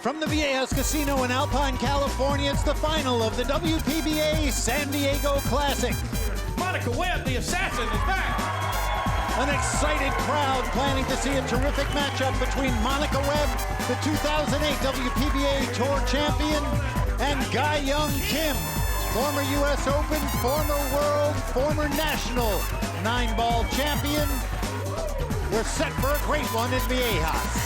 From the Viejas Casino in Alpine, California, it's the final of the WPBA San Diego Classic. Monica Webb, the assassin, is back. An excited crowd planning to see a terrific matchup between Monica Webb, the 2008 WPBA Tour champion, and Ga Young Kim, former U.S. Open, former world, former national 9-ball champion. We're set for a great one in Viejas.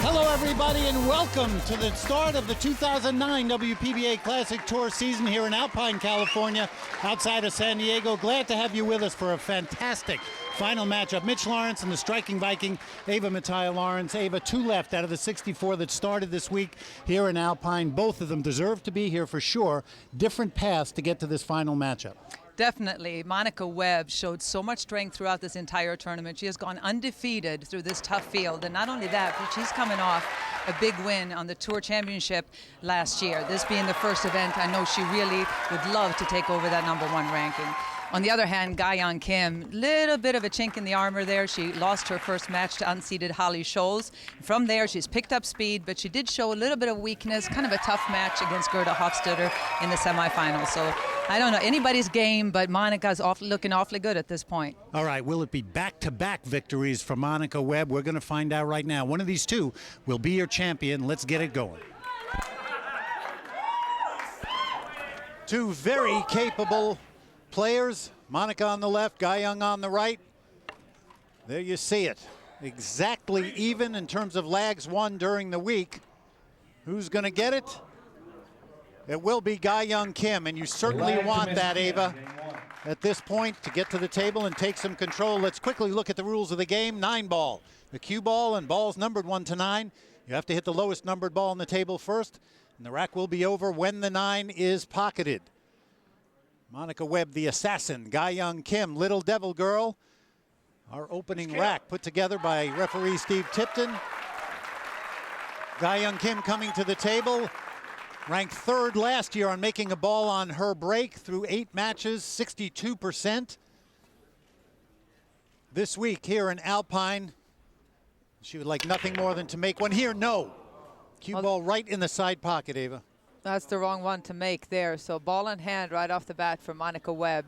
Hello, everybody, and welcome to the start of the 2009 WPBA Classic Tour season here in Alpine, California, outside of San Diego. Glad to have you with us for a fantastic final matchup. Mitch Lawrence and the striking Viking, Ava Mattia Lawrence. Ava, 2 left out of the 64 that started this week here in Alpine. Both of them deserve to be here for sure. Different paths to get to this final matchup. Definitely. Monica Webb showed so much strength throughout this entire tournament. She has gone undefeated through this tough field. And not only that, but she's coming off a big win on the Tour Championship last year. This being the first event, I know she really would love to take over that #1 ranking. On the other hand, Ga Young Kim, little bit of a chink in the armor there. She lost her first match to unseeded Holly Scholes. From there, she's picked up speed, but she did show a little bit of weakness, kind of a tough match against Gerda Hofstadter in the semifinals. So I don't know, anybody's game, but Monica's looking awfully good at this point. All right, will it be back-to-back victories for Monica Webb? We're going to find out right now. One of these two will be your champion. Let's get it going. Two very capable players, Monica on the left, Ga Young on the right. There you see it. Exactly even in terms of lags won during the week. Who's going to get it? It will be Ga Young Kim, and you certainly want that, Ava, at this point to get to the table and take some control. Let's quickly look at the rules of the game. 9-ball. The cue ball and balls numbered 1 to 9. You have to hit the lowest numbered ball on the table first, and the rack will be over when the 9 is pocketed. Monica Webb, the assassin. Ga Young Kim, Little Devil Girl. Our opening rack put together by referee Steve Tipton. Ga Young Kim coming to the table. Ranked 3rd last year on making a ball on her break through 8 matches, 62%. This week here in Alpine, she would like nothing more than to make one here. No. Cue ball right in the side pocket, Ava. That's the wrong one to make there. So ball in hand right off the bat for Monica Webb.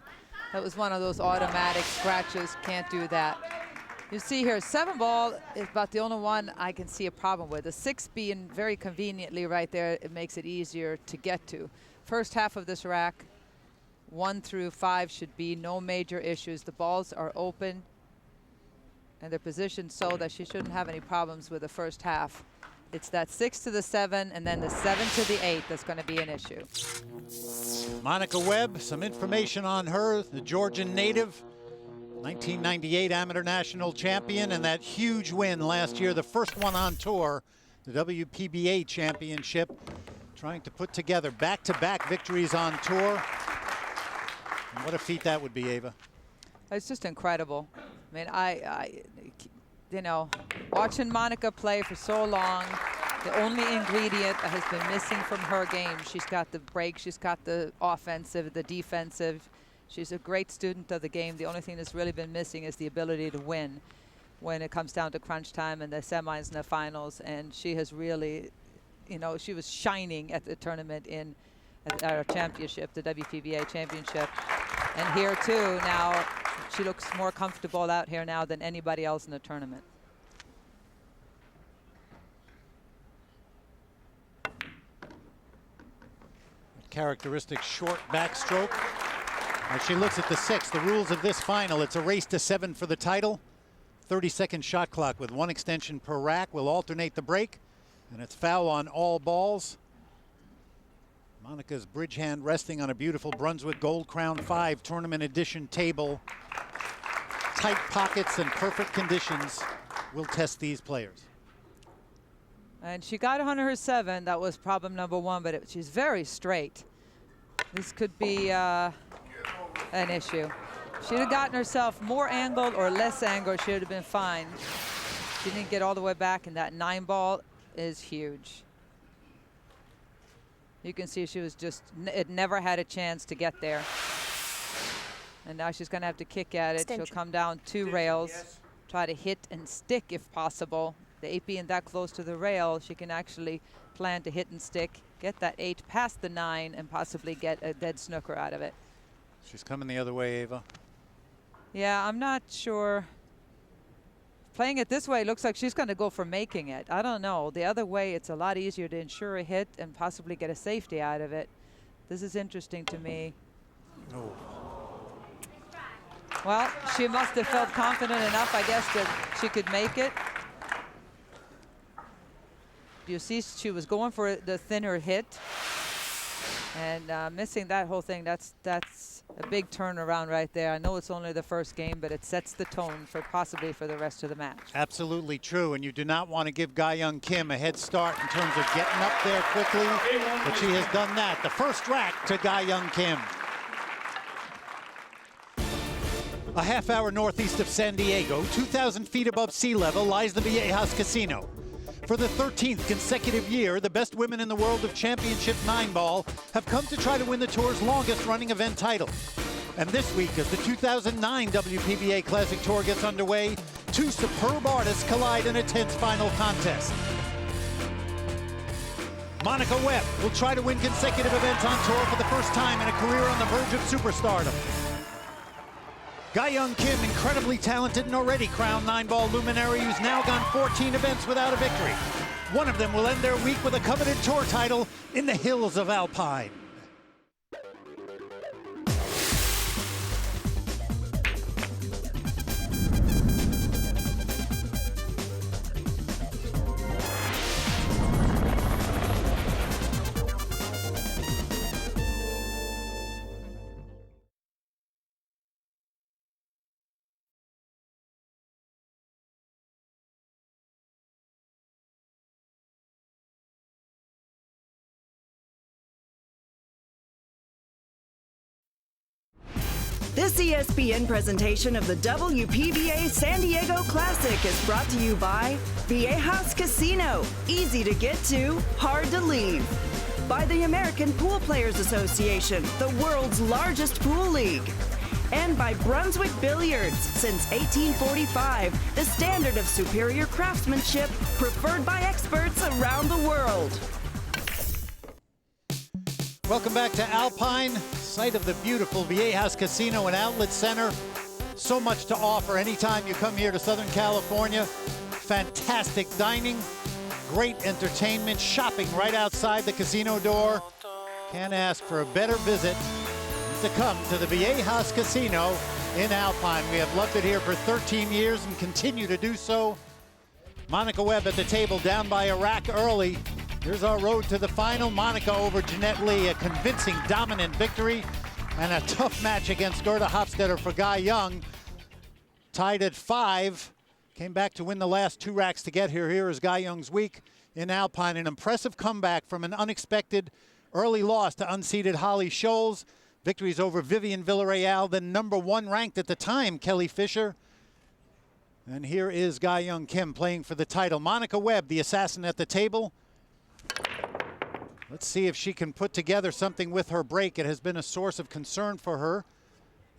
That was one of those automatic scratches. Can't do that. You see here, 7-ball is about the only one I can see a problem with. The 6 being very conveniently right there, it makes it easier to get to. First half of this rack, 1 through 5 should be no major issues. The balls are open and they're positioned so that she shouldn't have any problems with the first half. It's that 6 to the 7 and then the 7 to the 8 that's going to be an issue. Monica Webb, some information on her, the Georgian native, 1998 amateur national champion, and that huge win last year, the first one on tour, the WPBA championship, trying to put together back-to-back victories on tour. And what a feat that would be, Ava. It's just incredible. I mean, you know, watching Monica play for so long, the only ingredient that has been missing from her game, she's got the break, she's got the offensive, the defensive. She's a great student of the game. The only thing that's really been missing is the ability to win when it comes down to crunch time and the semis and the finals. And she has really, you know, she was shining at the tournament at our championship, the WPBA championship. And here too, now she looks more comfortable out here now than anybody else in the tournament. Characteristic short backstroke. As she looks at the 6, the rules of this final, it's a race to 7 for the title. 30-second shot clock with 1 extension per rack. We'll alternate the break, and it's foul on all balls. Monica's bridge hand resting on a beautiful Brunswick Gold Crown 5 tournament edition table. Tight pockets and perfect conditions will test these players. And she got on her 7. That was problem #1, but she's very straight. This could be an issue. She'd have gotten herself more angled or less angled, she would have been fine. She didn't get all the way back, and that 9-ball is huge. You can see she was just, it never had a chance to get there. And now she's going to have to kick at it. She'll come down 2 rails, try to hit and stick if possible. the 8 being that close to the rail, she can actually plan to hit and stick, get that 8 past the 9, and possibly get a dead snooker out of it. She's coming the other way, Ava. Yeah, I'm not sure. Playing it this way, it looks like she's going to go for making it. I don't know. The other way, it's a lot easier to ensure a hit and possibly get a safety out of it. This is interesting to me. Oh. Well, she must have felt confident enough, I guess, that she could make it. You see, she was going for the thinner hit and missing that whole thing. That's a big turnaround right there. I know it's only the first game, but it sets the tone for possibly for the rest of the match. Absolutely true, and you do not want to give Ga-Young Kim a head start in terms of getting up there quickly, but she has done that. The first rack to Ga-Young Kim. A half hour northeast of San Diego, 2,000 feet above sea level, lies the Viejas Casino. For the 13th consecutive year, the best women in the world of championship 9-ball have come to try to win the tour's longest-running event title. And this week, as the 2009 WPBA Classic Tour gets underway, two superb artists collide in a tense final contest. Monica Webb will try to win consecutive events on tour for the first time in a career on the verge of superstardom. Ga-Young Kim, incredibly talented and already crowned 9-ball luminary, who's now gone 14 events without a victory. One of them will end their week with a coveted tour title in the hills of Alpine. This ESPN presentation of the WPBA San Diego Classic is brought to you by Viejas Casino. Easy to get to, hard to leave. By the American Pool Players Association, the world's largest pool league. And by Brunswick Billiards, since 1845, the standard of superior craftsmanship preferred by experts around the world. Welcome back to Alpine, site of the beautiful Viejas Casino and Outlet Center. So much to offer anytime you come here to Southern California. Fantastic dining, great entertainment, shopping right outside the casino door. Can't ask for a better visit to come to the Viejas Casino in Alpine. We have loved it here for 13 years and continue to do so. Monica Webb at the table, down by a rack early. Here's our road to the final. Monica over Jeanette Lee, a convincing, dominant victory, and a tough match against Gerda Hofstetter for Ga-Young. Tied at 5, came back to win the last 2 racks to get here. Here is Ga-Young's week in Alpine. An impressive comeback from an unexpected early loss to unseeded Holly Scholes. Victories over Vivian Villarreal, then number 1 ranked at the time, Kelly Fisher. And here is Ga-Young Kim playing for the title. Monica Webb, the assassin at the table. Let's see if she can put together something with her break. It has been a source of concern for her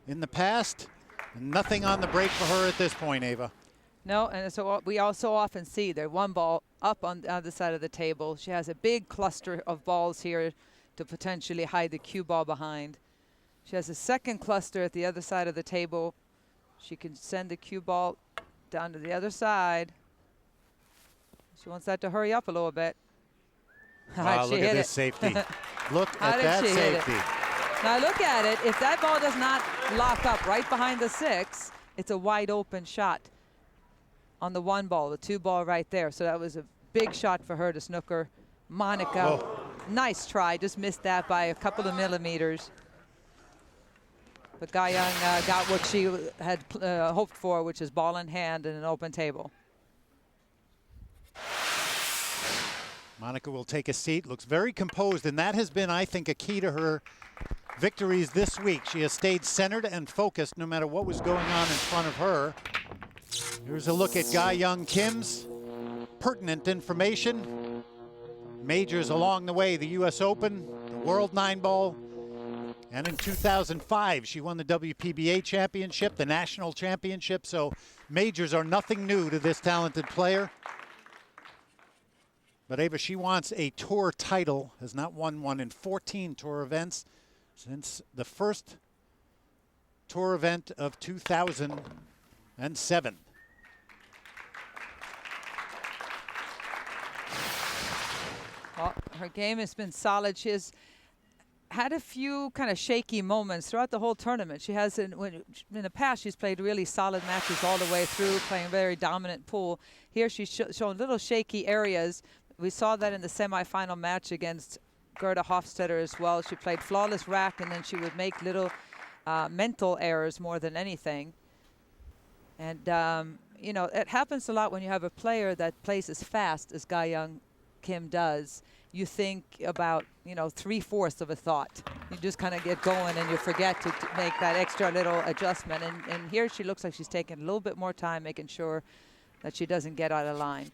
in the past. Nothing on the break for her at this point, Ava. No, and so we also often see there one ball up on the other side of the table. She has a big cluster of balls here to potentially hide the cue ball behind. She has a second cluster at the other side of the table. She can send the cue ball down to the other side. She wants that to hurry up a little bit. Wow, look at this safety. Look at that safety. Now look at it. If that ball does not lock up right behind the 6, it's a wide open shot on the 1 ball, the 2 ball right there. So that was a big shot for her to snooker. Monica, nice try, just missed that by a couple of millimeters. But Ga-Young got what she had hoped for, which is ball in hand and an open table. Monica will take a seat, looks very composed, and that has been, I think, a key to her victories this week. She has stayed centered and focused no matter what was going on in front of her. Here's a look at Ga-Young Kim's pertinent information. Majors along the way, the US Open, the World 9-ball, and in 2005, she won the WPBA championship, the national championship, so majors are nothing new to this talented player. But Ava, she wants a tour title, has not won one in 14 tour events since the first tour event of 2007. Well, her game has been solid. She has had a few kind of shaky moments throughout the whole tournament. She has, in the past, she's played really solid matches all the way through, playing a very dominant pool. Here she's shown little shaky areas. We saw that in the semifinal match against Gerda Hofstetter as well. She played flawless rack, and then she would make little mental errors more than anything. And, you know, it happens a lot when you have a player that plays as fast as Ga-Young Kim does. You think about, you know, 3/4 of a thought. You just kind of get going and you forget to make that extra little adjustment. And here she looks like she's taking a little bit more time, making sure that she doesn't get out of line.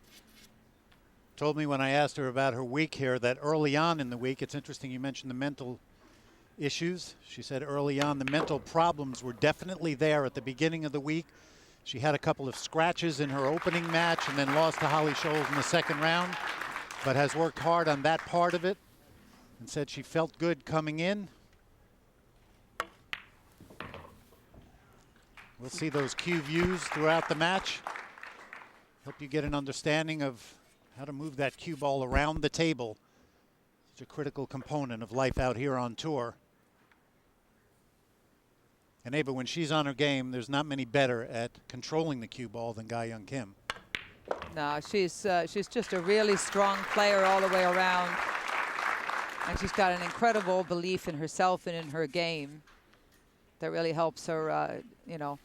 Told me when I asked her about her week here that early on in the week, it's interesting you mentioned the mental issues. She said early on the mental problems were definitely there at the beginning of the week. She had a couple of scratches in her opening match and then lost to Holly Scholes in the second round, but has worked hard on that part of it and said she felt good coming in. We'll see those cue views throughout the match. Help you get an understanding of how to move that cue ball around the table. Such a critical component of life out here on tour. And Ava, when she's on her game, there's not many better at controlling the cue ball than Ga-Young Kim. No, she's just a really strong player all the way around. And she's got an incredible belief in herself and in her game that really helps her, you know,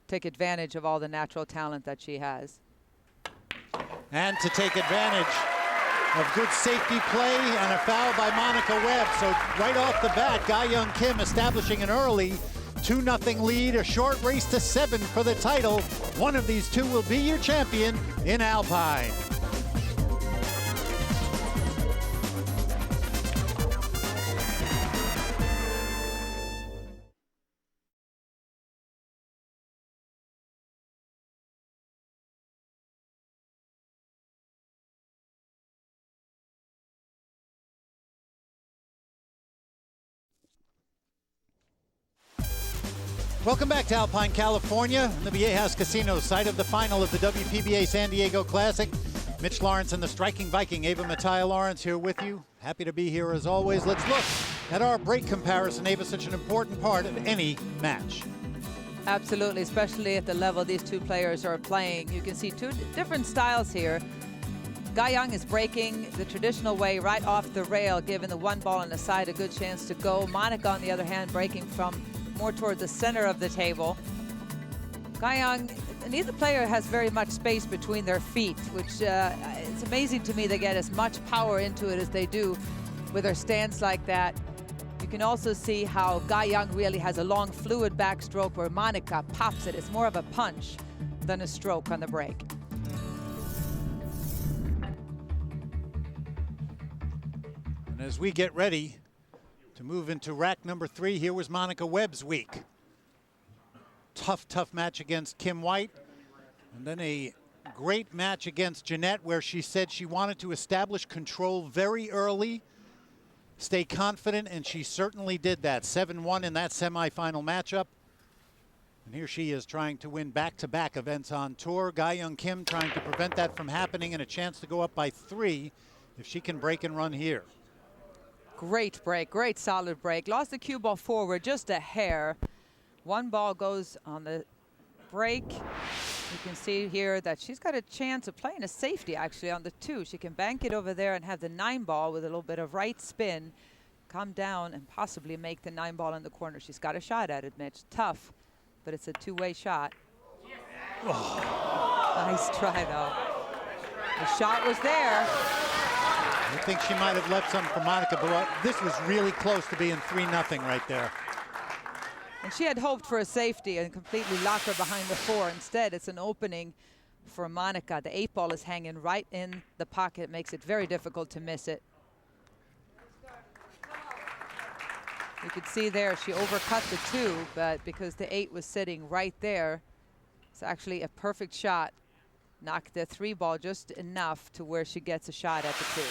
take advantage of all the natural talent that she has. And to take advantage of good safety play and a foul by Monica Webb. So right off the bat, Ga-Young Kim establishing an early 2-0 lead, a short race to 7 for the title. One of these two will be your champion in Alpine. Welcome back to Alpine, California, the Viejas Casino, site of the final of the WPBA San Diego Classic. Mitch Lawrence and the striking Viking, Ava Mattia Lawrence, here with you. Happy to be here as always. Let's look at our break comparison. Ava, such an important part of any match. Absolutely, especially at the level these two players are playing. You can see two different styles here. Ga-Young is breaking the traditional way right off the rail, giving the one ball on the side a good chance to go. Monica, on the other hand, breaking from more toward the center of the table. Ga-Young, neither player has very much space between their feet, which it's amazing to me they get as much power into it as they do with their stance like that. You can also see how Ga-Young really has a long fluid backstroke where Monica pops it. It's more of a punch than a stroke on the break. And as we get ready to move into rack number 3, here was Monica Webb's week. Tough match against Kim White. And then a great match against Jeanette where she said she wanted to establish control very early, stay confident, and she certainly did that. 7-1 in that semifinal matchup. And here she is trying to win back-to-back events on tour. Ga-Young Kim trying to prevent that from happening and a chance to go up by 3 if she can break and run here. Great break, great solid break. Lost the cue ball forward just a hair. One ball goes on the break. You can see here that she's got a chance of playing a safety actually on the 2. She can bank it over there and have the 9 ball with a little bit of right spin, come down and possibly make the 9 ball in the corner. She's got a shot at it, Mitch. Tough, but it's a two-way shot. Oh. Nice try though. The shot was there. I think she might have left some for Monica, but this was really close to being 3-0 right there. And she had hoped for a safety and completely locked her behind the 4. Instead, it's an opening for Monica. The 8 ball is hanging right in the pocket. It makes it very difficult to miss it. You could see there she overcut the 2, but because the 8 was sitting right there, it's actually a perfect shot. knock the 3 ball just enough to where she gets a shot at the 2.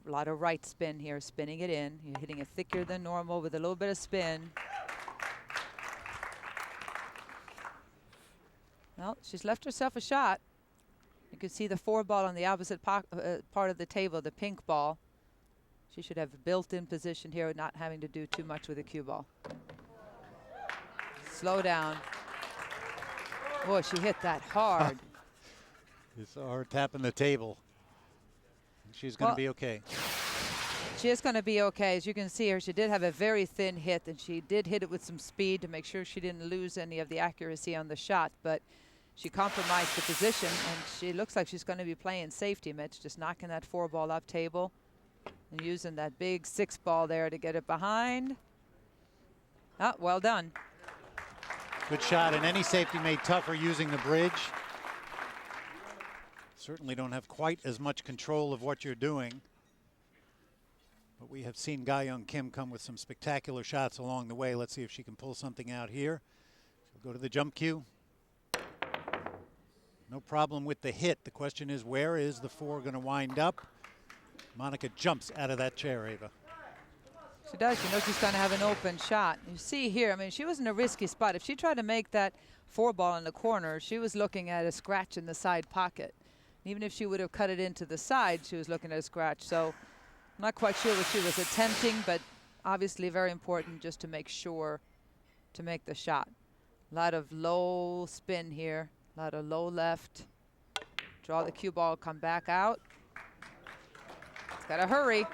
A lot of right spin here, spinning it in. You're hitting it thicker than normal with a little bit of spin. Well, she's left herself a shot. You can see the 4 ball on the opposite part of the table, the pink ball. She should have a built-in position here, not having to do too much with the cue ball. Slow down. Boy, she hit that hard. You saw her tapping the table. She's going to be okay. She is going to be okay. As you can see here, she did have a very thin hit, and she did hit it with some speed to make sure she didn't lose any of the accuracy on the shot. But she compromised the position, and she looks like she's going to be playing safety, Mitch, just knocking that 4 ball up table and using that big 6 ball there to get it behind. Ah, well done. Good shot, and any safety made tougher using the bridge. Certainly don't have quite as much control of what you're doing. But we have seen Ga-Young Kim come with some spectacular shots along the way. Let's see if she can pull something out here. She'll go to the jump cue. No problem with the hit. The question is, where is the 4 going to wind up? Monica jumps out of that chair, Ava. She does. She knows she's going to have an open shot. You see here, I mean, she was in a risky spot. If she tried to make that 4 ball in the corner, she was looking at a scratch in the side pocket. Even if she would have cut it into the side, she was looking at a scratch. So I'm not quite sure what she was attempting, but obviously very important just to make sure to make the shot. A lot of low spin here, a lot of low left. Draw the cue ball, come back out. It's got to hurry.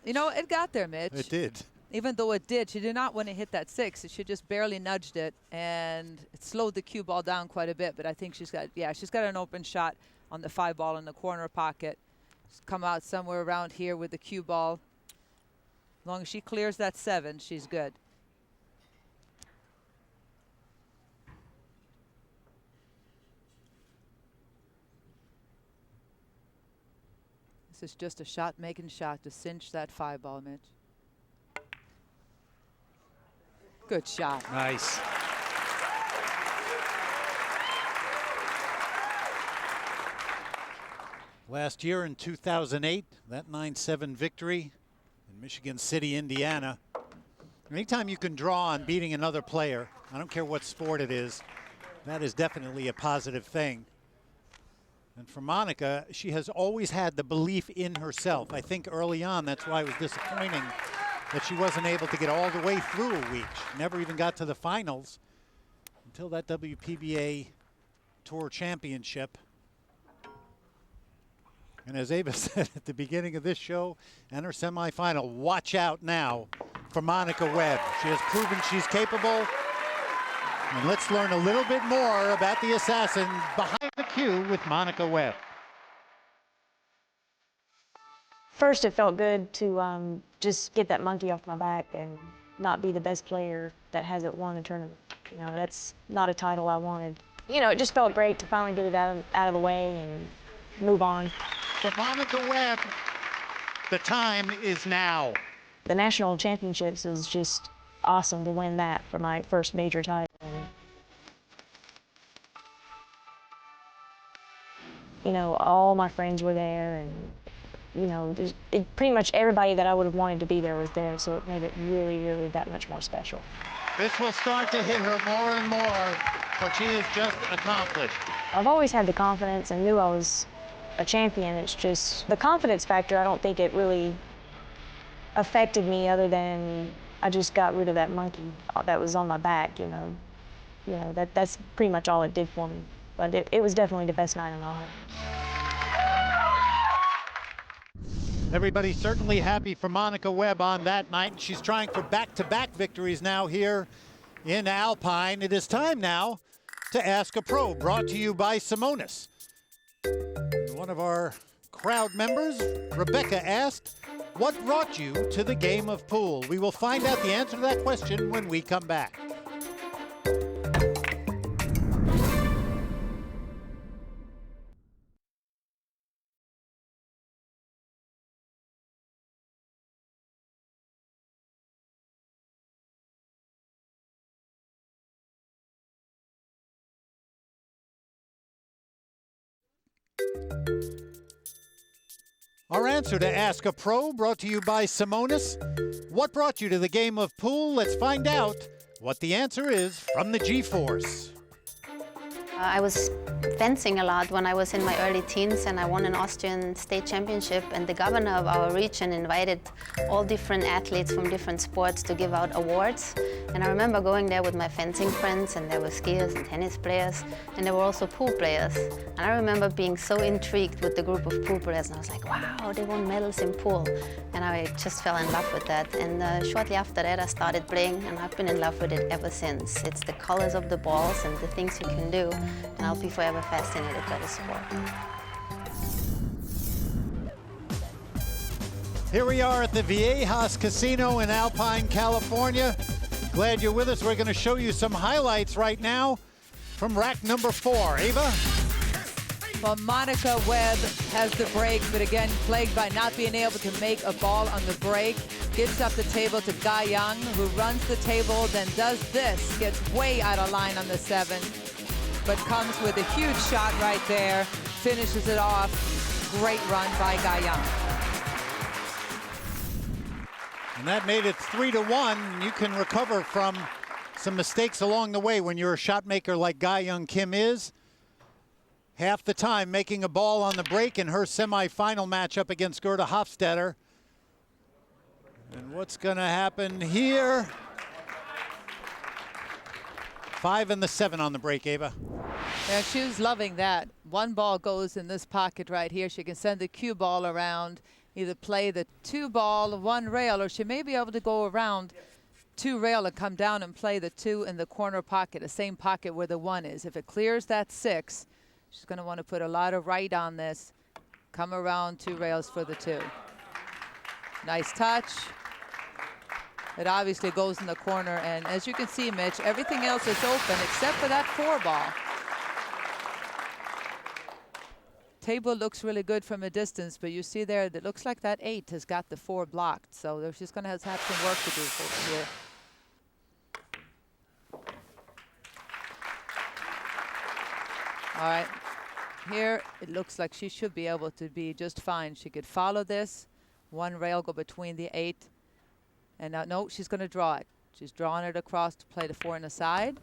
You know, it got there, Mitch. It did. Even though it did, she did not want to hit that 6. She just barely nudged it, and it slowed the cue ball down quite a bit. But I think she's got an open shot on the 5 ball in the corner pocket. Just come out somewhere around here with the cue ball. As long as she clears that 7, she's good. This is just a shot-making shot to cinch that 5 ball, Mitch. Good shot. Nice. Last year in 2008, that 9-7 victory in Michigan City, Indiana. Anytime you can draw on beating another player, I don't care what sport it is, that is definitely a positive thing. And for Monica, she has always had the belief in herself. I think early on, that's why it was disappointing that she wasn't able to get all the way through a week. She never even got to the finals until that WPBA Tour Championship. And as Ava said at the beginning of this show and her semifinal, watch out now for Monica Webb. She has proven she's capable. And let's learn a little bit more about the assassin behind the cue with Monica Webb. First, it felt good to just get that monkey off my back and not be the best player that hasn't won a tournament. You know, that's not a title I wanted. You know, it just felt great to finally get it out of the way and move on. For Monica Webb, the time is now. The national championships is just awesome to win that for my first major title. You know, all my friends were there, and you know, pretty much everybody that I would have wanted to be there was there, so it made it really, really that much more special. This will start to hit her more and more, what she has just accomplished. I've always had the confidence and knew I was a champion. It's just the confidence factor, I don't think it really affected me other than I just got rid of that monkey that was on my back, you know. That's pretty much all it did for me. But it was definitely the best night of all. Everybody's certainly happy for Monica Webb on that night. She's trying for back-to-back victories now here in Alpine. It is time now to Ask a Pro, brought to you by Simonis. One of our crowd members, Rebecca, asked, what brought you to the game of pool? We will find out the answer to that question when we come back. Our answer to Ask a Pro brought to you by Simonis. What brought you to the game of pool? Let's find out what the answer is from the G-Force. I was fencing a lot when I was in my early teens, and I won an Austrian state championship, and the governor of our region invited all different athletes from different sports to give out awards. And I remember going there with my fencing friends, and there were skiers and tennis players, and there were also pool players. And I remember being so intrigued with the group of pool players, and I was like, wow, they won medals in pool. And I just fell in love with that. And shortly after that, I started playing, and I've been in love with it ever since. It's the colors of the balls and the things you can do, and I'll be forever fascinated by the sport. Here we are at the Viejas Casino in Alpine, California. Glad you're with us. We're going to show you some highlights right now from rack number 4. Ava? Well, Monica Webb has the break, but again, plagued by not being able to make a ball on the break. Gives up the table to Guy Young, who runs the table, then does this. Gets way out of line on the 7, but comes with a huge shot right there. Finishes it off. Great run by Guy Young. And that made it 3-1. You can recover from some mistakes along the way when you're a shot maker like Guy Young Kim is. Half the time making a ball on the break in her semifinal matchup against Gerda Hofstetter. And what's going to happen here? 5 and the 7 on the break, Ava. Yeah, she was loving that. One ball goes in this pocket right here. She can send the cue ball around, either play the 2 ball, 1 rail, or she may be able to go around 2 rail and come down and play the 2 in the corner pocket, the same pocket where the 1 is. If it clears that 6, she's going to want to put a lot of right on this. Come around 2 rails for the 2. Nice touch. It obviously goes in the corner, and as you can see, Mitch, everything else is open except for that 4 ball. Table looks really good from a distance, but you see there, it looks like that 8 has got the 4 blocked, so she's going to have some work to do here. All right, here it looks like she should be able to be just fine. She could follow this, 1 rail go between the 8, and now, no, she's going to draw it. She's drawing it across to play the 4 in the side.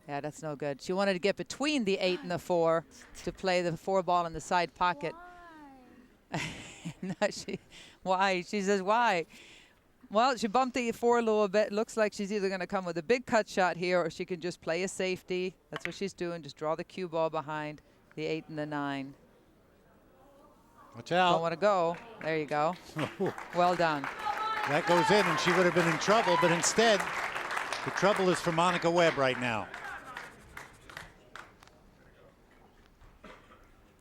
Yeah, that's no good. She wanted to get between the 8 and the 4 to play the 4 ball in the side pocket. No, why? She says, why? Well, she bumped the 4 a little bit. Looks like she's either going to come with a big cut shot here, or she can just play a safety. That's what she's doing. Just draw the cue ball behind the 8 and the 9. Watch out. Don't want to go. There you go. Well done. That goes in, and she would have been in trouble, but instead, the trouble is for Monica Webb right now.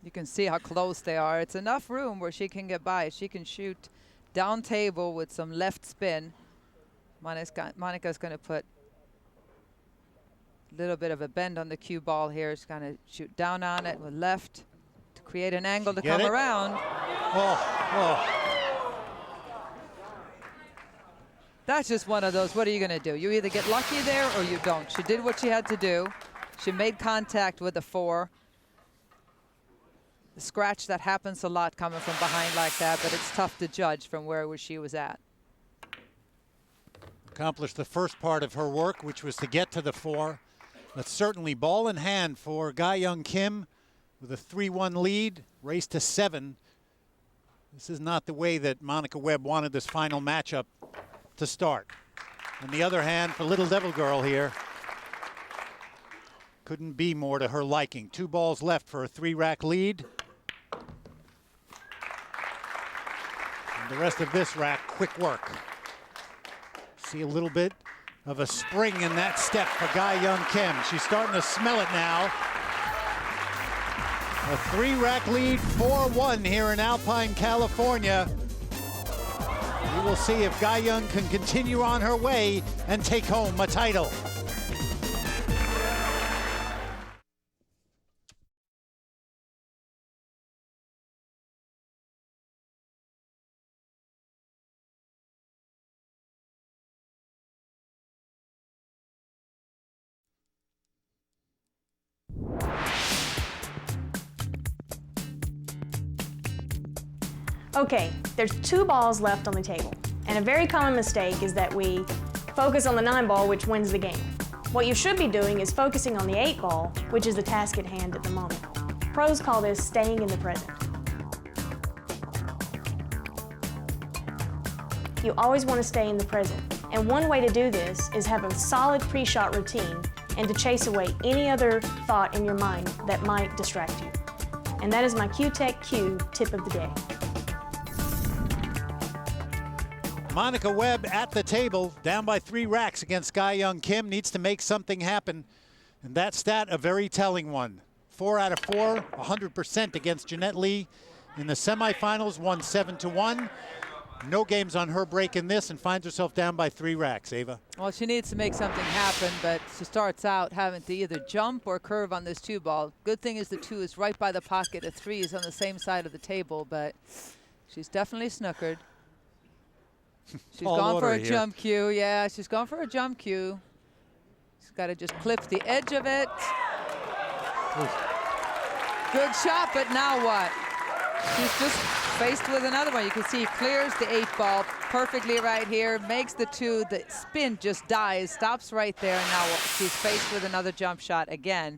You can see how close they are. It's enough room where she can get by. She can shoot down table with some left spin. Monica's going to put a little bit of a bend on the cue ball here. She's going to shoot down on it with left to create an angle to come around. That's just one of those, what are you going to do? You either get lucky there or you don't. She did what she had to do. She made contact with the 4. The scratch, that happens a lot coming from behind like that, but it's tough to judge from where she was at. Accomplished the first part of her work, which was to get to the 4. That's certainly ball in hand for Guy Young Kim with a 3-1 lead, race to 7. This is not the way that Monica Webb wanted this final matchup to start. On the other hand, for Little Devil Girl here, couldn't be more to her liking. 2 balls left for a 3-rack lead. And the rest of this rack, quick work. See a little bit of a spring in that step for Guy Young Kim. She's starting to smell it now. A 3-rack lead, 4-1 here in Alpine, California. We will see if Guy Young can continue on her way and take home a title. Okay, there's 2 balls left on the table, and a very common mistake is that we focus on the 9 ball, which wins the game. What you should be doing is focusing on the 8 ball, which is the task at hand at the moment. Pros call this staying in the present. You always want to stay in the present, and one way to do this is have a solid pre-shot routine and to chase away any other thought in your mind that might distract you. And that is my Q-Tech Q tip of the day. Monica Webb at the table, down by 3 racks against Ga Young Kim, needs to make something happen. And that stat, a very telling one. 4 out of 4, 100% against Jeanette Lee in the semifinals, won 7-1. No games on her break in this and finds herself down by 3 racks. Ava? Well, she needs to make something happen, but she starts out having to either jump or curve on this 2 ball. Good thing is the 2 is right by the pocket. A 3 is on the same side of the table, but she's definitely snookered. She's gone for a jump cue. Yeah, she's gone for a jump cue. She's got to just clip the edge of it. Good shot, but now what? She's just faced with another one. You can see clears the 8 ball perfectly right here, makes the 2. The spin just dies, stops right there, and now she's faced with another jump shot again.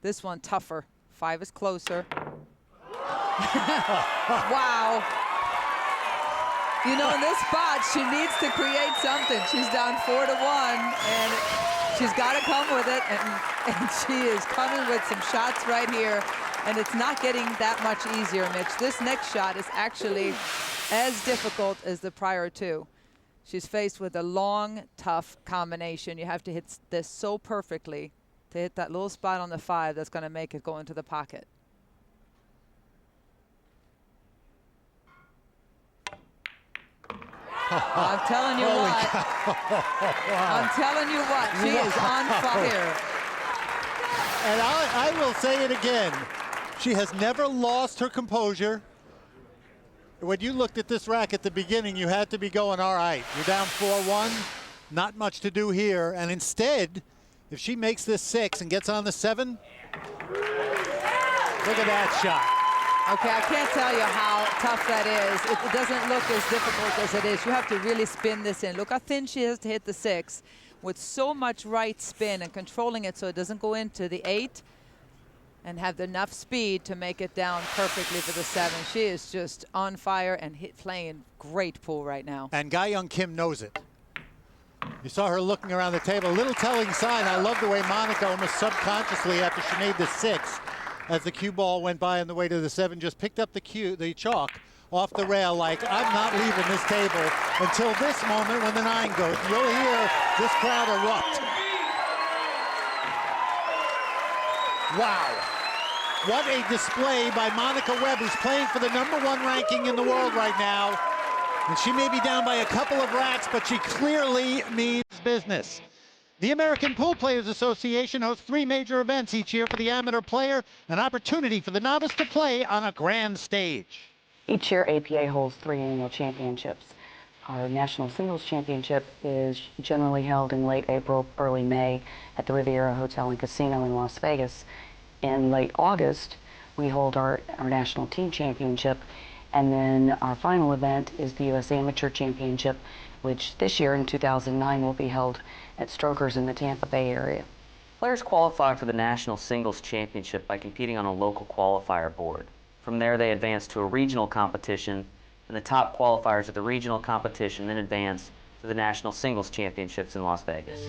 This one tougher. 5 is closer. Wow. You know, in this spot, she needs to create something. She's down 4-1, and she's got to come with it, and she is coming with some shots right here, and it's not getting that much easier, Mitch. This next shot is actually as difficult as the prior 2. She's faced with a long, tough combination. You have to hit this so perfectly to hit that little spot on the 5 that's going to make it go into the pocket. I'm telling you what. I'm telling you what. She is on fire. And I will say it again. She has never lost her composure. When you looked at this rack at the beginning, you had to be going, all right, you're down 4-1. Not much to do here. And instead, if she makes this 6 and gets on the 7, look at that shot. Okay, I can't tell you how tough that is. It doesn't look as difficult as it is. You have to really spin this in. Look how thin she has to hit the 6 with so much right spin and controlling it so it doesn't go into the 8 and have enough speed to make it down perfectly for the 7. She is just on fire and playing great pool right now. And Ga Young Kim knows it. You saw her looking around the table. A little telling sign. I love the way Monica almost subconsciously, after she made the 6, as the cue ball went by on the way to the 7, just picked up the chalk off the rail like, I'm not leaving this table until this moment when the 9 goes. You'll hear this crowd erupt. Wow. What a display by Monica Webb, who's playing for the #1 ranking in the world right now. And she may be down by a couple of racks, but she clearly means business. The American Pool Players Association hosts 3 major events each year for the amateur player, an opportunity for the novice to play on a grand stage. Each year, APA holds 3 annual championships. Our National Singles Championship is generally held in late April, early May at the Riviera Hotel and Casino in Las Vegas. In late August, we hold our National Team Championship, and then our final event is the U.S. Amateur Championship, which this year in 2009 will be held at Strokers in the Tampa Bay area. Players qualify for the National Singles Championship by competing on a local qualifier board. From there, they advance to a regional competition, and the top qualifiers at the regional competition then advance to the National Singles Championships in Las Vegas.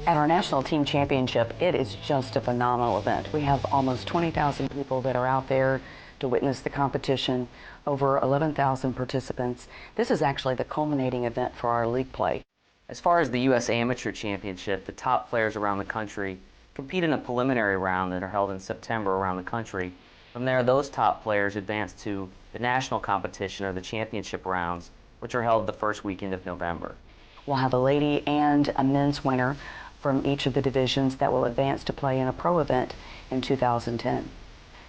At our National Team Championship, it is just a phenomenal event. We have almost 20,000 people that are out there to witness the competition, over 11,000 participants. This is actually the culminating event for our league play. As far as the U.S. Amateur Championship, the top players around the country compete in a preliminary round that are held in September around the country. From there, those top players advance to the national competition or the championship rounds, which are held the first weekend of November. We'll have a lady and a men's winner from each of the divisions that will advance to play in a pro event in 2010.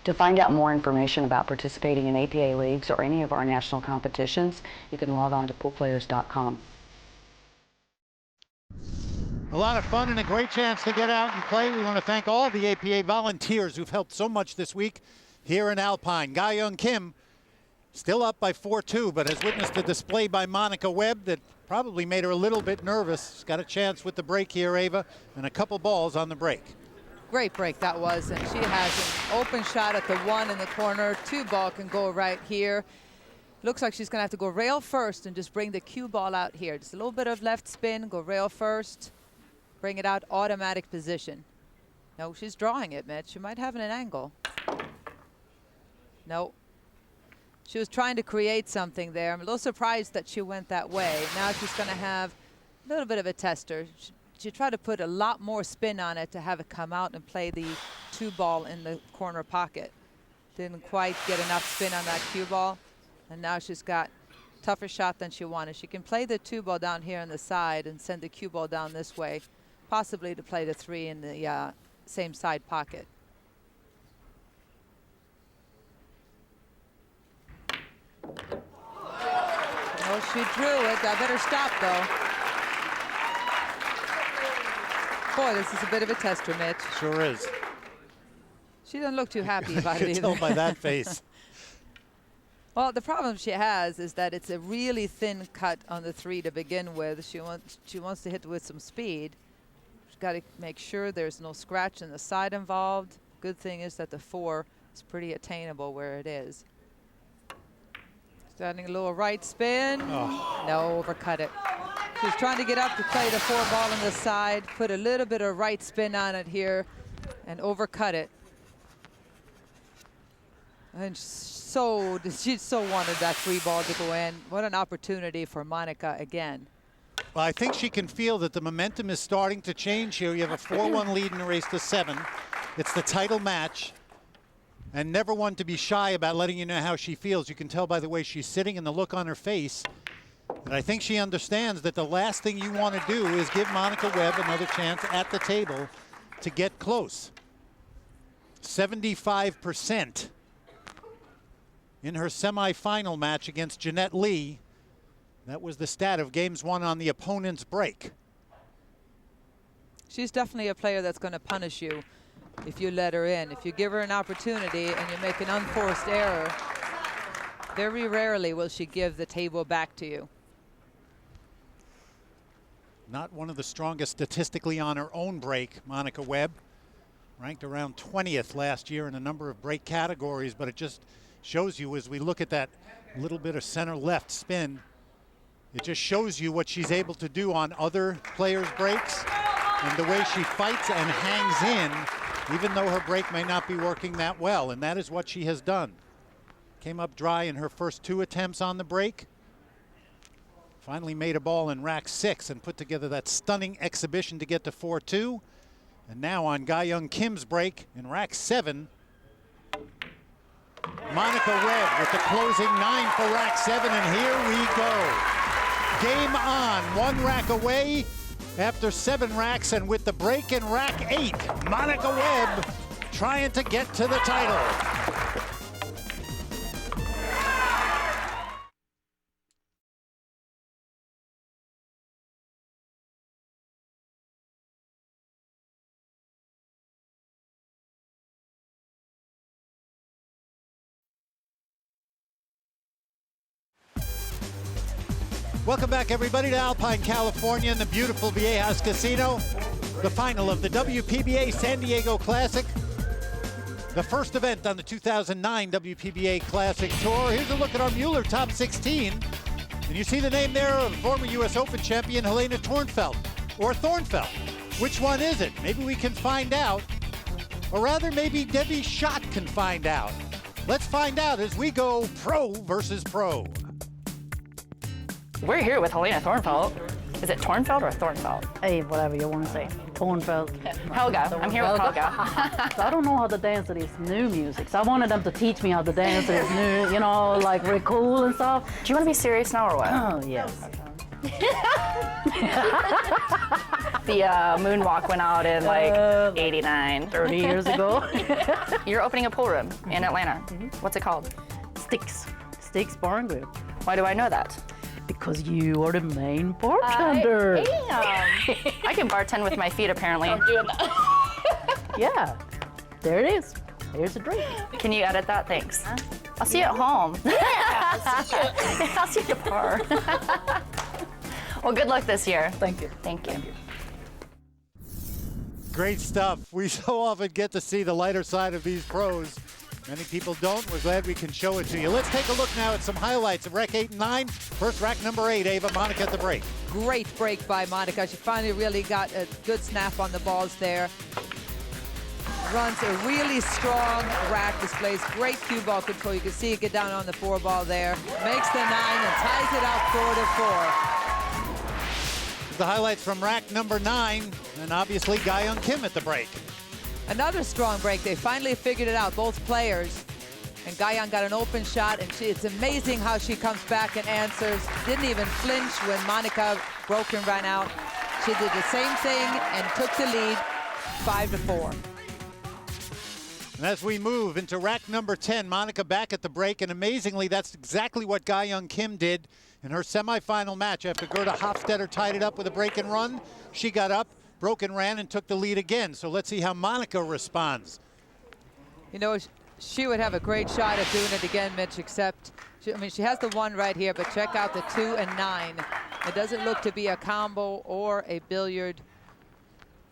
To find out more information about participating in APA leagues or any of our national competitions, you can log on to poolplayers.com. A lot of fun and a great chance to get out and play. We want to thank all the APA volunteers who've helped so much this week here in Alpine. Ga Young Kim Still up by 4-2, but has witnessed a display by Monica Webb that probably made her a little bit nervous. She's got a chance with the break here, Ava, and a couple balls on the break. Great break that was, and she has an open shot at the 1 in the corner. 2 ball can go right here. Looks like she's going to have to go rail first and just bring the cue ball out here. Just a little bit of left spin, go rail first, bring it out, automatic position. No, she's drawing it, Mitch. She might have an angle. No. She was trying to create something there. I'm a little surprised that she went that way. Now she's going to have a little bit of a tester. She tried to put a lot more spin on it to have it come out and play the 2 ball in the corner pocket. Didn't quite get enough spin on that cue ball. And now she's got tougher shot than she wanted. She can play the 2 ball down here on the side and send the cue ball down this way, possibly to play the 3 in the same side pocket. Oh, she drew it. I better stop, though. Boy, this is a bit of a tester, Mitch. Sure is. She doesn't look too happy about it You either. can tell by that face. Well, the problem she has is that it's a really thin cut on the 3 to begin with. She wants to hit with some speed. She's got to make sure there's no scratch in the side involved. Good thing is that the 4 is pretty attainable where it is. Starting a little right spin. Oh. No, overcut it. She's trying to get up to play the 4 ball on the side, put a little bit of right spin on it here, and overcut it. And she so wanted that 3 ball to go in. What an opportunity for Monica again. Well, I think she can feel that the momentum is starting to change here. You have a 4-1 lead in the race to 7. It's the title match. And never one to be shy about letting you know how she feels. You can tell by the way she's sitting and the look on her face. And I think she understands that the last thing you want to do is give Monica Webb another chance at the table to get close. 75% in her semifinal match against Jeanette Lee. That was the stat of games won on the opponent's break. She's definitely a player that's going to punish you if you let her in. If you give her an opportunity and you make an unforced error, very rarely will she give the table back to you. Not one of the strongest statistically on her own break, Monica Webb. Ranked around 20th last year in a number of break categories, but it just shows you as we look at that little bit of center left spin, it just shows you what she's able to do on other players' breaks and the way she fights and hangs in, even though her break may not be working that well, and that is what she has done. Came up dry in her first 2 attempts on the break. Finally made a ball in rack 6 and put together that stunning exhibition to get to 4-2. And now on Ga-Young Kim's break in rack 7, Monica Webb with the closing 9 for rack 7, and here we go. Game on, 1 rack away after 7 racks, and with the break in rack 8, Monica Webb trying to get to the title. Welcome back, everybody, to Alpine, California, in the beautiful Viejas Casino. The final of the WPBA San Diego Classic. The first event on the 2009 WPBA Classic Tour. Here's a look at our Mueller Top 16. And you see the name there of former U.S. Open champion Helena Tornfeld, or Thornfeld. Which one is it? Maybe we can find out. Or rather, maybe Debbie Schott can find out. Let's find out as we go pro versus pro. We're here with Helena Thornfeld. Is it Tornfeld or Thornfeld? Hey, whatever you want to say. Tornfeld. Helga. I'm here with Helga. So I don't know how to dance to this new music. So I wanted them to teach me how to dance to this new, you know, like Rick Cool and stuff. Do you want to be serious now or what? Oh, yes. The moonwalk went out in like 89. 30 years ago. You're opening a pool room in Atlanta. What's it called? Sticks Bar and Grill. Why do I know that? Because you are the main bartender. I am. I can bartend with my feet, apparently. I'm doing that. Yeah, there it is. Here's a drink. Can you edit that? Thanks. I'll see you at home. Yeah, I'll see you at par. Well, good luck this year. Thank you. Thank you. Great stuff. We so often get to see the lighter side of these pros. Many people don't. We're glad we can show it to you. Let's take a look now at some highlights of rack 8 and 9. First, rack number 8, Ava, Monica at the break. Great break by Monica. She finally really got a good snap on the balls there. Runs a really strong rack, displays great cue ball control. You can see it get down on the 4 ball there. Makes the 9 and ties it up 4-4. The highlights from rack number 9, and obviously Ga-Young Kim at the break. Another strong break. They finally figured it out, both players. And Ga-Young got an open shot, and it's amazing how she comes back and answers. Didn't even flinch when Monica broke and ran out. She did the same thing and took the lead 5-4. And as we move into rack number 10, Monica back at the break, and amazingly, that's exactly what Ga-Young Kim did in her semifinal match. After Gerda Hofstetter tied it up with a break and run, she got up, broke and ran, and took the lead again. So let's see how Monica responds. You know, she would have a great shot at doing it again, Mitch, except, she has the 1 right here, but check out the 2 and 9. It doesn't look to be a combo or a billiard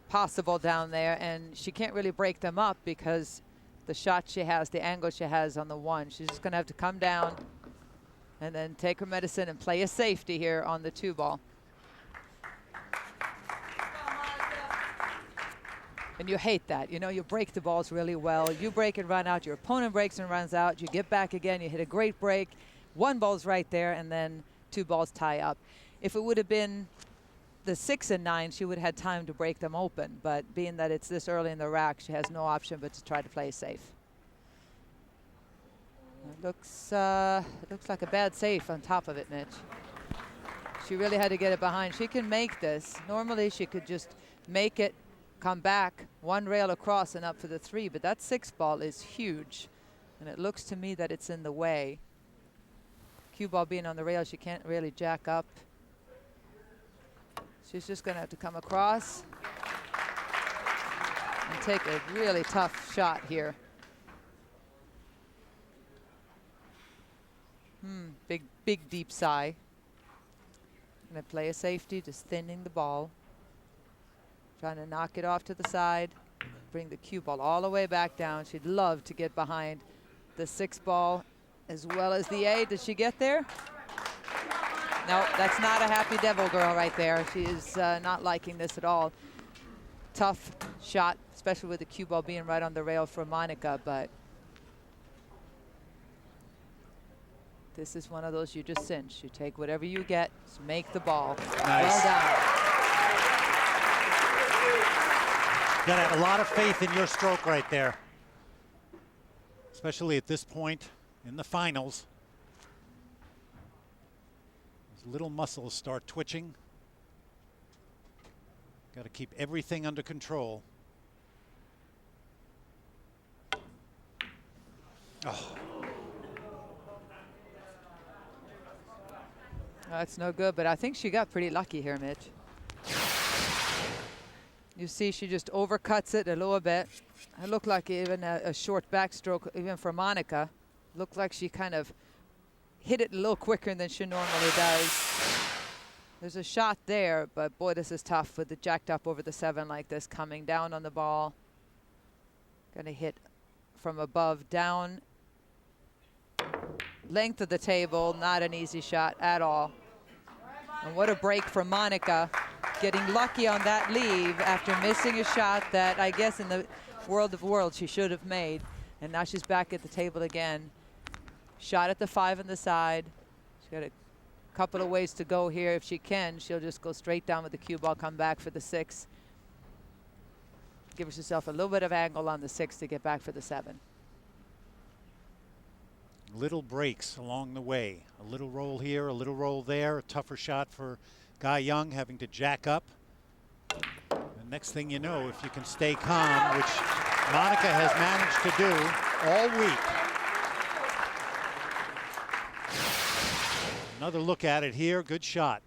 possible down there, and she can't really break them up because the shot she has, the angle she has on the 1. She's just going to have to come down and then take her medicine and play a safety here on the 2 ball. And you hate that. You know, you break the balls really well. You break and run out. Your opponent breaks and runs out. You get back again. You hit a great break. 1 ball's right there, and then 2 balls tie up. If it would have been the 6 and 9, she would have had time to break them open. But being that it's this early in the rack, she has no option but to try to play safe. It looks like a bad safe on top of it, Mitch. She really had to get it behind. She can make this. Normally, she could just make it, come back, 1 rail across and up for the 3, but that 6 ball is huge. And it looks to me that it's in the way. Cue ball being on the rail, she can't really jack up. She's just going to have to come across and take a really tough shot here. Big deep sigh. Going to play a safety, just thinning the ball. Trying to knock it off to the side, bring the cue ball all the way back down. She'd love to get behind the 6 ball as well as the 8. Did she get there? No, that's not a happy devil girl right there. She is not liking this at all. Tough shot, especially with the cue ball being right on the rail for Monica, but this is one of those you just cinch. You take whatever you get, just make the ball. Nice. Well done. You gotta have a lot of faith in your stroke right there, especially at this point in the finals. Those little muscles start twitching. Got to keep everything under control. Oh. That's no good, but I think she got pretty lucky here, Mitch. You see she just overcuts it a little bit. It looked like even a short backstroke, even for Monica. Looked like she kind of hit it a little quicker than she normally does. There's a shot there, but boy, this is tough with the jacked up over the 7 like this, coming down on the ball. Gonna hit from above down. Length of the table, not an easy shot at all. And what a break for Monica, getting lucky on that leave after missing a shot that I guess in the world of worlds she should have made. And now she's back at the table again. Shot at the 5 on the side. She's got a couple of ways to go here. If she can, she'll just go straight down with the cue ball, come back for the 6. Give herself a little bit of angle on the 6 to get back for the 7. Little breaks along the way. A little roll here, a little roll there. A tougher shot for Ga-Young, having to jack up. The next thing you know, if you can stay calm, which Monica has managed to do all week. Another look at it here. Good shot.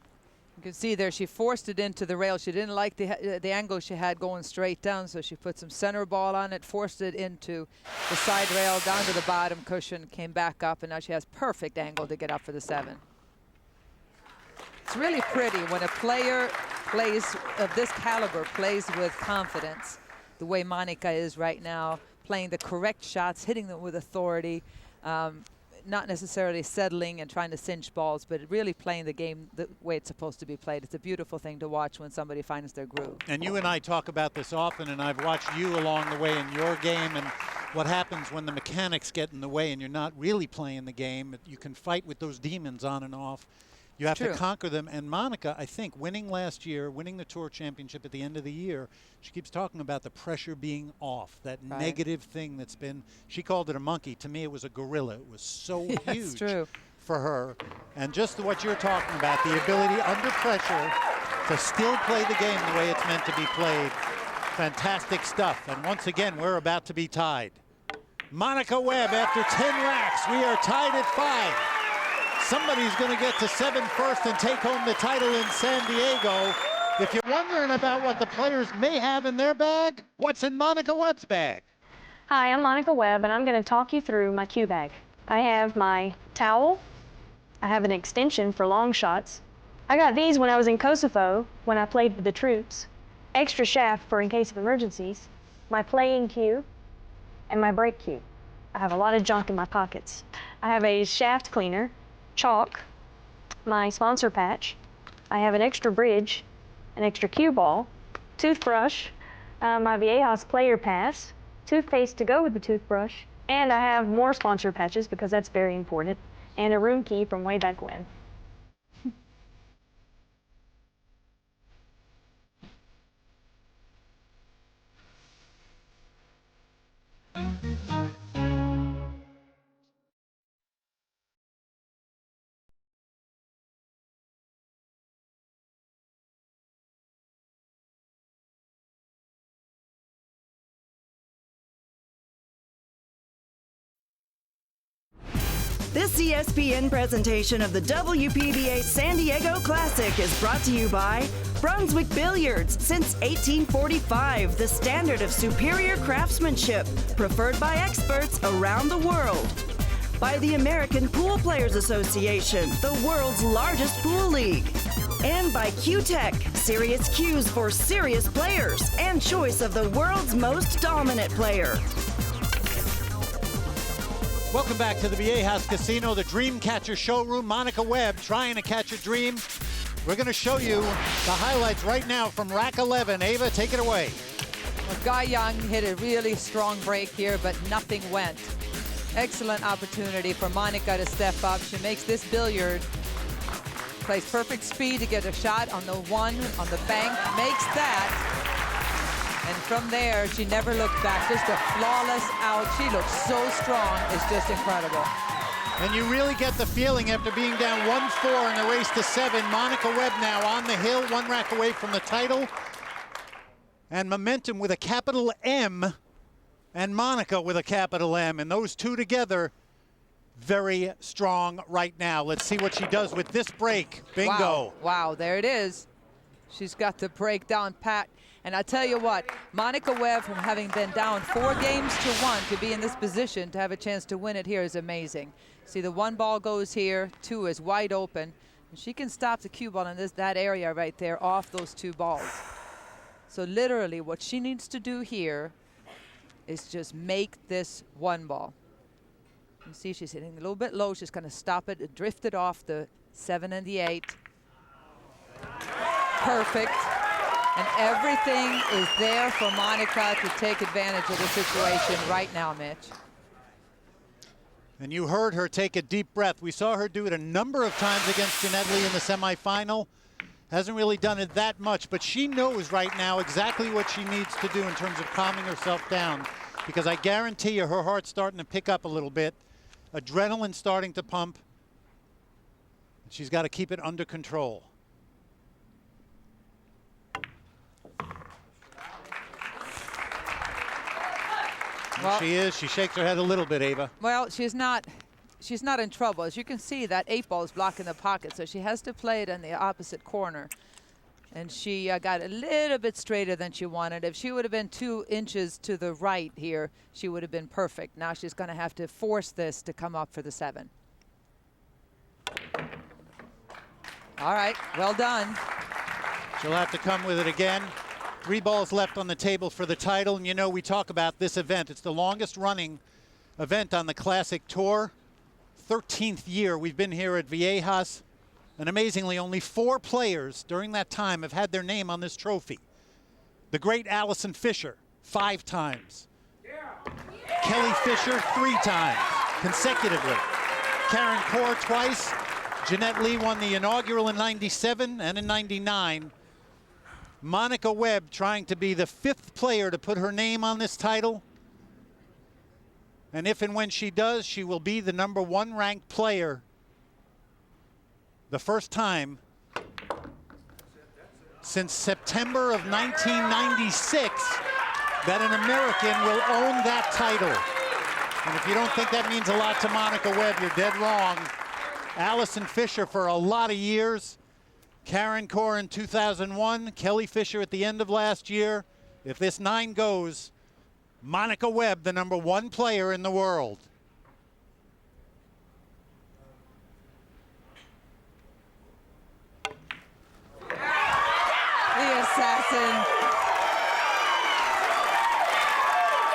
You can see there she forced it into the rail. She didn't like the angle she had going straight down, so she put some center ball on it, forced it into the side rail, down to the bottom cushion, came back up, and now she has perfect angle to get up for the 7. It's really pretty when a player plays of this caliber, plays with confidence, the way Monica is right now, playing the correct shots, hitting them with authority, not necessarily settling and trying to cinch balls, but really playing the game the way it's supposed to be played. It's a beautiful thing to watch when somebody finds their groove. And you and I talk about this often, and I've watched you along the way in your game and what happens when the mechanics get in the way and you're not really playing the game. You can fight with those demons on and off. You have to conquer them. And Monica, I think, winning last year, winning the Tour Championship at the end of the year, she keeps talking about the pressure being off, that negative thing that's been, she called it a monkey. To me, it was a gorilla. It was so huge for her. And just what you're talking about, the ability under pressure to still play the game the way it's meant to be played. Fantastic stuff. And once again, we're about to be tied. Monica Webb, after 10 racks, we are tied at 5. Somebody's going to get to 7 first and take home the title in San Diego. If you're wondering about what the players may have in their bag, what's in Monica Webb's bag? Hi, I'm Monica Webb, and I'm going to talk you through my cue bag. I have my towel. I have an extension for long shots. I got these when I was in Kosovo when I played with the troops. Extra shaft for in case of emergencies. My playing cue and my break cue. I have a lot of junk in my pockets. I have a shaft cleaner, chalk, my sponsor patch. I have an extra bridge, an extra cue ball, toothbrush, my Viejas player pass, toothpaste to go with the toothbrush, and I have more sponsor patches because that's very important, and a room key from way back when. This ESPN presentation of the WPBA San Diego Classic is brought to you by Brunswick Billiards. Since 1845, the standard of superior craftsmanship, preferred by experts around the world. By the American Pool Players Association, the world's largest pool league. And by Q-Tech, serious cues for serious players and choice of the world's most dominant player. Welcome back to the Viejas Casino, the Dreamcatcher showroom. Monica Webb trying to catch a dream. We're going to show you the highlights right now from rack 11. Ava, take it away. Well, Guy Young hit a really strong break here, but nothing went. Excellent opportunity for Monica to step up. She makes this billiard, plays perfect speed to get a shot on the 1 on the bank, makes that. And from there, she never looked back. Just a flawless out. She looks so strong. It's just incredible. And you really get the feeling after being down 1-4 in the race to 7. Monica Webb now on the hill, 1 rack away from the title. And momentum with a capital M, and Monica with a capital M. And those two together, very strong right now. Let's see what she does with this break. Bingo. Wow, there it is. She's got the break down pat. And I tell you what, Monica Webb, from having been down 4 games to 1 to be in this position to have a chance to win it here is amazing. See, the 1 ball goes here, 2 is wide open. And she can stop the cue ball in that area right there off those 2 balls. So literally what she needs to do here is just make this 1 ball. You see she's hitting a little bit low. She's going to stop it and drift it off the 7 and the 8. Perfect. And everything is there for Monica to take advantage of the situation right now, Mitch. And you heard her take a deep breath. We saw her do it a number of times against Jeanette Lee in the semifinal. Hasn't really done it that much, but she knows right now exactly what she needs to do in terms of calming herself down, because I guarantee you her heart's starting to pick up a little bit. Adrenaline starting to pump. She's got to keep it under control. Well, she is. She shakes her head a little bit, Ava. Well, she's not she's not in trouble. As you can see, that 8-ball is blocking the pocket, so she has to play it in the opposite corner. And she got a little bit straighter than she wanted. If she would have been 2 inches to the right here, she would have been perfect. Now she's going to have to force this to come up for the 7. All right, well done. She'll have to come with it again. 3 balls left on the table for the title. And you know, we talk about this event. It's the longest running event on the Classic Tour. 13th year we've been here at Viejas. And amazingly, only 4 players during that time have had their name on this trophy. The great Allison Fisher, 5 times. Kelly Fisher, 3 times consecutively. Karen Corr twice. Jeanette Lee won the inaugural in '97 and in '99. Monica Webb trying to be the 5th player to put her name on this title. And if and when she does, she will be the #1 ranked player. The first time since September of 1996 that an American will own that title. And if you don't think that means a lot to Monica Webb, you're dead wrong. Allison Fisher for a lot of years. Karen Corr in 2001. Kelly Fisher at the end of last year. If this 9 goes, Monica Webb, the #1 player in the world. The assassin.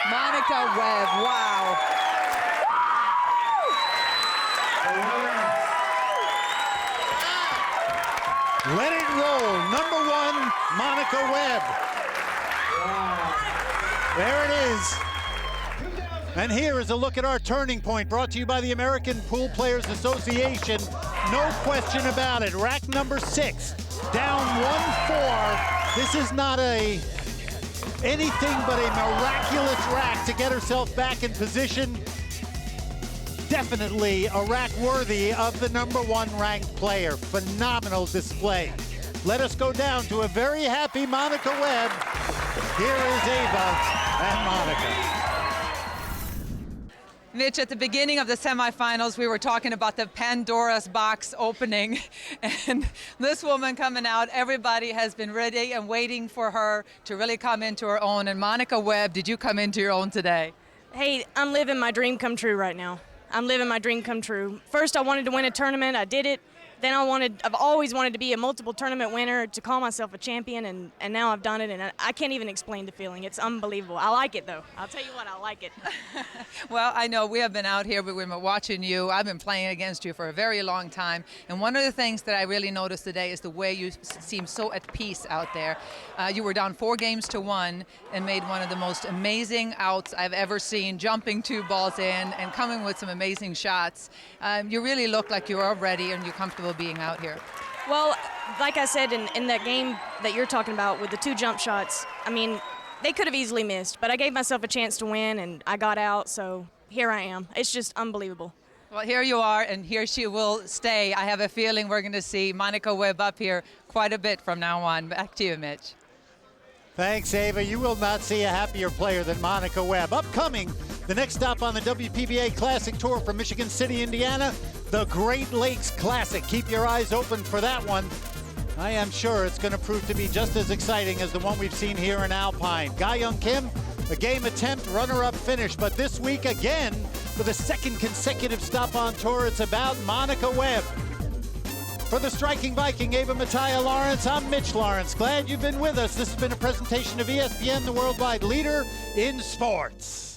Monica Webb, wow. Let it roll. #1, Monica Webb. There it is. And here is a look at our turning point, brought to you by the American Pool Players Association. No question about it. Rack number 6, down 1-4. This is not anything but a miraculous rack to get herself back in position. Definitely a rack worthy of the #1 ranked player. Phenomenal display. Let us go down to a very happy Monica Webb. Here is Ava and Monica. Mitch, at the beginning of the semifinals, we were talking about the Pandora's box opening, and this woman coming out, everybody has been ready and waiting for her to really come into her own. And Monica Webb, did you come into your own today? Hey, I'm living my dream come true right now. I'm living my dream come true. First, I wanted to win a tournament. I did it. Then I've always wanted to be a multiple tournament winner, to call myself a champion, and now I've done it, and I can't even explain the feeling. It's unbelievable. I like it, though. I'll tell you what, I like it. Well, I know we have been out here, but we've been watching you. I've been playing against you for a very long time, and one of the things that I really noticed today is the way you seem so at peace out there. You were down 4 games to 1 and made one of the most amazing outs I've ever seen, jumping 2 balls in and coming with some amazing shots. You really look like you're ready and you're comfortable being out here. Well, like I said, in that game that you're talking about with the 2 jump shots, I mean, they could have easily missed, but I gave myself a chance to win, and I got out, so here I am. It's just unbelievable. Well, here you are, and here she will stay. I have a feeling we're going to see Monica Webb up here quite a bit from now on. Back to you, Mitch. Thanks, Ava. You will not see a happier player than Monica Webb. Upcoming, the next stop on the WPBA Classic Tour from Michigan City, Indiana, the Great Lakes Classic. Keep your eyes open for that one. I am sure it's going to prove to be just as exciting as the one we've sin here in Alpine. Ga Young Kim, a game attempt, runner-up finish. But this week, again, for the 2nd consecutive stop on tour, it's about Monica Webb. For the Striking Viking, Ava Mattia Lawrence, I'm Mitch Lawrence. Glad you've been with us. This has been a presentation of ESPN, the worldwide leader in sports.